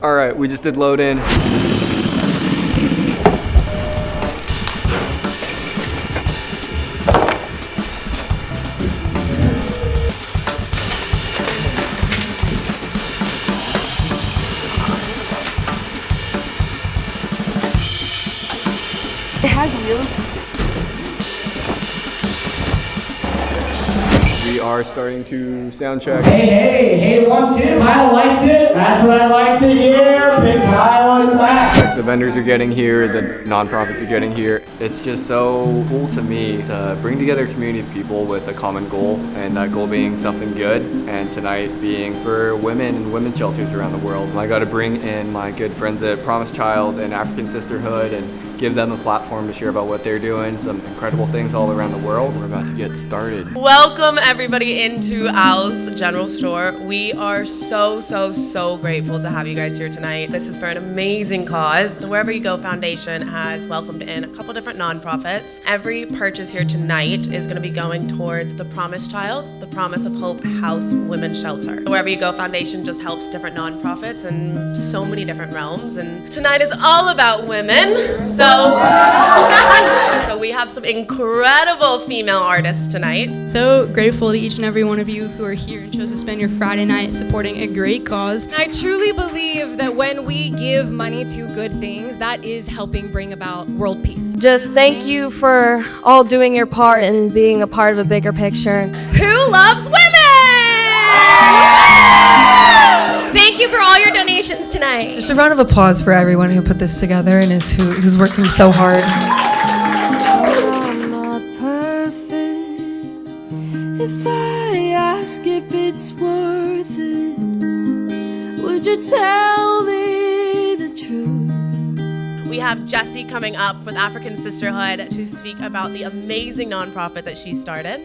All right, we just did load in. It has wheels. We are starting to sound check. Hey, 1, 2. Kyle likes it. That's what I like to hear. Big Kyle in the back. The vendors are getting here, the nonprofits are getting here. It's just so cool to me to bring together a community of people with a common goal, and that goal being something good, and tonight being for women and women's shelters around the world. I got to bring in my good friends at Promised Child and African Sisterhood and give them a platform to share about what they're doing, some incredible things all around the world. We're about to get started. Welcome everybody into Al's General Store. We are so grateful to have you guys here tonight. This is for an amazing cause. The Wherever You Go Foundation has welcomed in a couple different nonprofits. Every purchase here tonight is going to be going towards the Promised Child, the Promise of Hope House Women's Shelter. The Wherever You Go Foundation just helps different nonprofits in so many different realms, and tonight is all about women. So we have some incredible female artists tonight. So grateful to each and every one of you who are here and chose to spend your Friday night supporting a great cause. I truly believe that when we give money to good things, that is helping bring about world peace. Just thank you for all doing your part and being a part of a bigger picture. Who loves women? Thank you for all your donations tonight. Just a round of applause for everyone who put this together and who's working so hard. I'm not perfect. If I ask if it's worth it, would you tell me the truth? We have Jessie coming up with African Sisterhood to speak about the amazing nonprofit that she started.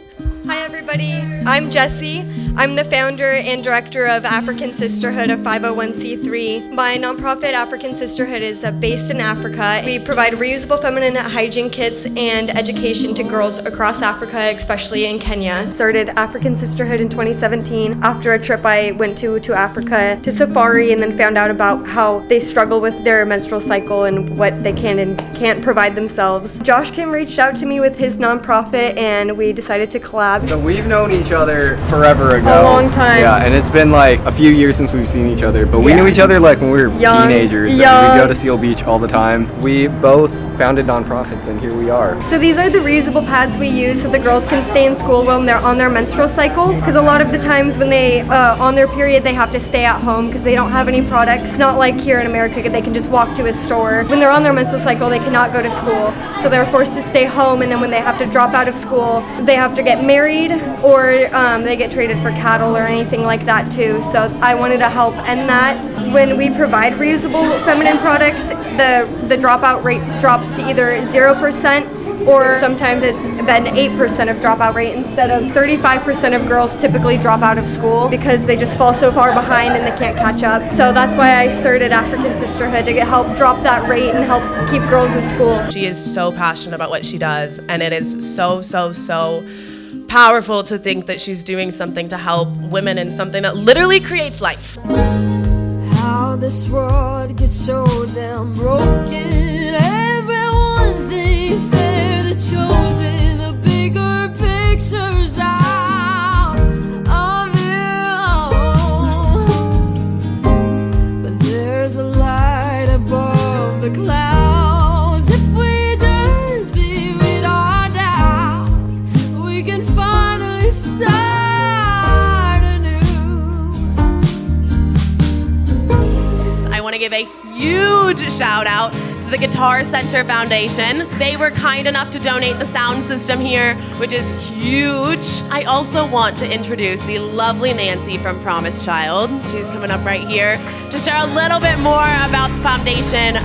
Hi everybody, I'm Jessie. I'm the founder and director of African Sisterhood, a 501c3. My nonprofit African Sisterhood is based in Africa. We provide reusable feminine hygiene kits and education to girls across Africa, especially in Kenya. Started African Sisterhood in 2017 after a trip I went to Africa to safari, and then found out about how they struggle with their menstrual cycle and what they can and can't provide themselves. Josh Kim reached out to me with his nonprofit, and we decided to collab. So we've known each other forever ago. A long time. Yeah, and it's been like a few years since we've seen each other, but we knew each other like when we were teenagers. And we go to Seal Beach all the time. We both founded nonprofits, and here we are. So these are the reusable pads we use so the girls can stay in school when they're on their menstrual cycle, because a lot of the times when they on their period they have to stay at home because they don't have any products. Not like here in America, they can just walk to a store. When they're on their menstrual cycle, they cannot go to school, so they're forced to stay home, and then when they have to drop out of school, they have to get married or they get traded for cattle or anything like that too. So I wanted to help end that. When we provide reusable feminine products, the dropout rate drops to either 0% or sometimes it's been 8% of dropout rate instead of 35% of girls typically drop out of school because they just fall so far behind and they can't catch up. So that's why I started African Sisterhood, to help drop that rate and help keep girls in school. She is so passionate about what she does, and it is so powerful to think that she's doing something to help women in something that literally creates life. How this world gets so damn broken. Everyone thinks they're the chosen. The bigger picture's out of you. But there's a light above the clouds. If we just be with our doubts, we can finally start anew. I want to give a huge shout out to the Guitar Center Foundation. They were kind enough to donate the sound system here, which is huge. I also want to introduce the lovely Nancy from Promised Child. She's coming up right here to share a little bit more about the foundation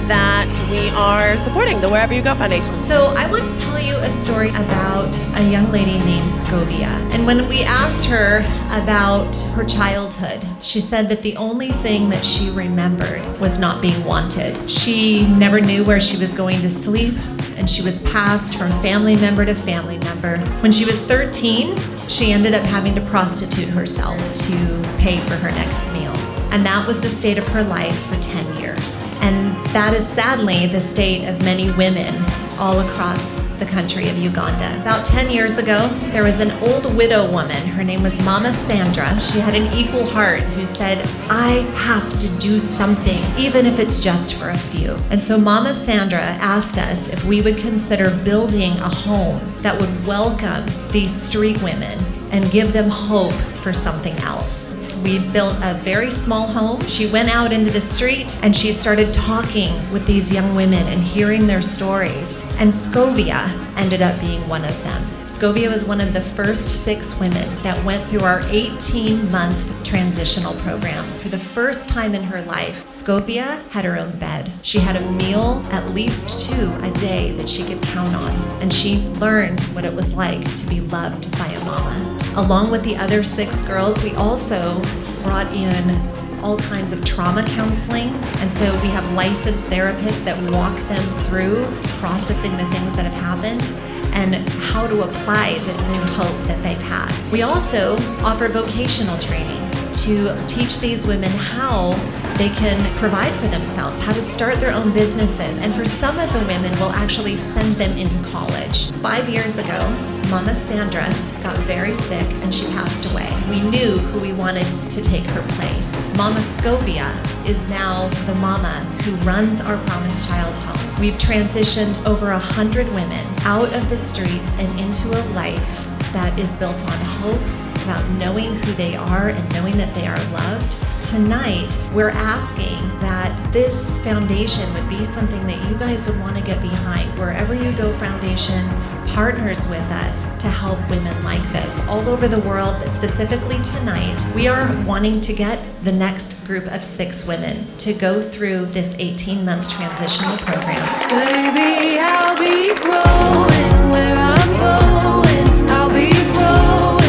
that we are supporting, the Wherever You Go Foundation. So I want to tell you a story about a young lady named Scovia. And when we asked her about her childhood, she said that the only thing that she remembered was not being wanted. She never knew where she was going to sleep, and she was passed from family member to family member. When she was 13, she ended up having to prostitute herself to pay for her next meal. And that was the state of her life for 10 years. And that is sadly the state of many women all across the country of Uganda. About 10 years ago, there was an old widow woman. Her name was Mama Sandra. She had an equal heart who said, I have to do something, even if it's just for a few. And so Mama Sandra asked us if we would consider building a home that would welcome these street women and give them hope for something else. We built a very small home. She went out into the street and she started talking with these young women and hearing their stories. And Scovia ended up being one of them. Scovia was one of the first 6 women that went through our 18-month transitional program. For the first time in her life, Scovia had her own bed. She had a meal, at least 2 a day, that she could count on. And she learned what it was like to be loved by a mama. Along with the other 6 girls, we also brought in all kinds of trauma counseling. And so we have licensed therapists that walk them through processing the things that have happened and how to apply this new hope that they've had. We also offer vocational training to teach these women how they can provide for themselves, how to start their own businesses. And for some of the women, we'll actually send them into college. 5 years ago, Mama Sandra got very sick and she passed away. We knew who we wanted to take her place. Mama Scovia is now the mama who runs our Promised Child home. We've transitioned over 100 women out of the streets and into a life that is built on hope, about knowing who they are and knowing that they are loved. Tonight, we're asking that this foundation would be something that you guys would want to get behind. Wherever You Go Foundation partners with us to help women like this all over the world, but specifically tonight, we are wanting to get the next group of 6 women to go through this 18-month transitional program. Baby, I'll be growing where I'm going. I'll be growing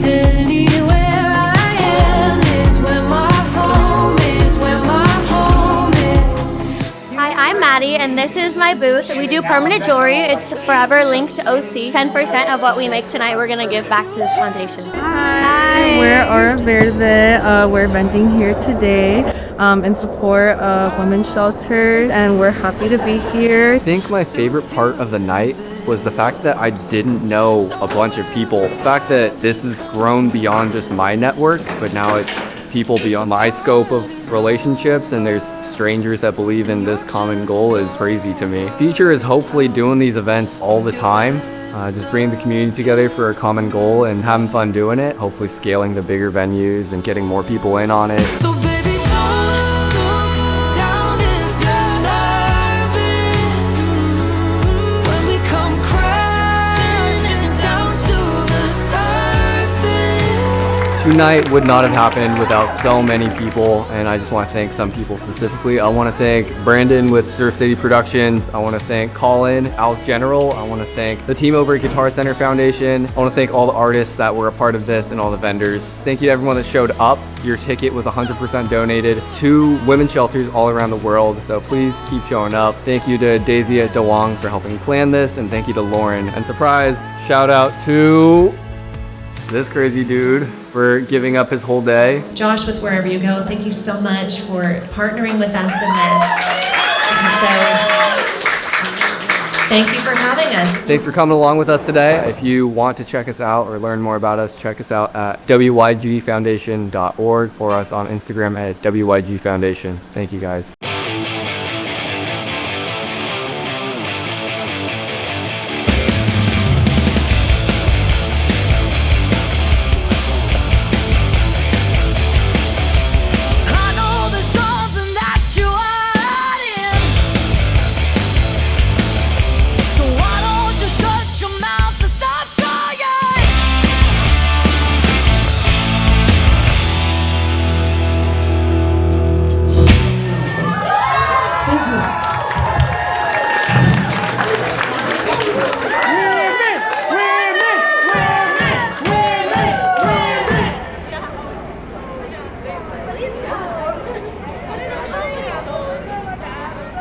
anywhere I am is where my home is, where my home is. Hi, I'm Maddie, and this is my booth. We do permanent jewelry. It's forever linked to OC. 10% of what we make tonight, we're going to give back to this foundation. Hi. We're Aura Verde. We're vending here today in support of women's shelters, and we're happy to be here. I think my favorite part of the night was the fact that I didn't know a bunch of people. The fact that this has grown beyond just my network, but now it's people beyond my scope of relationships, and there's strangers that believe in this common goal is crazy to me. Future is hopefully doing these events all the time, just bringing the community together for a common goal and having fun doing it, hopefully scaling the bigger venues and getting more people in on it. So baby, don't look down if you're nervous. When we come crashing down to the surface. Tonight would not have happened without so many people, and I just want to thank some people specifically. I want to thank Brandon with Surf City Productions. I want to thank Colin, Alice General. I want to thank the team over at Guitar Center Foundation. I want to thank all the artists that were a part of this and all the vendors. Thank you to everyone that showed up. Your ticket was 100% donated to women's shelters all around the world, so please keep showing up. Thank you to Daisy at DeWong for helping plan this, and thank you to Lauren. And surprise, shout out to this crazy dude for giving up his whole day. Josh with Wherever You Go, thank you so much for partnering with us in this. And so, thank you for having us. Thanks for coming along with us today. If you want to check us out or learn more about us, check us out at wygfoundation.org, for us on Instagram at WYG Foundation. Thank you guys.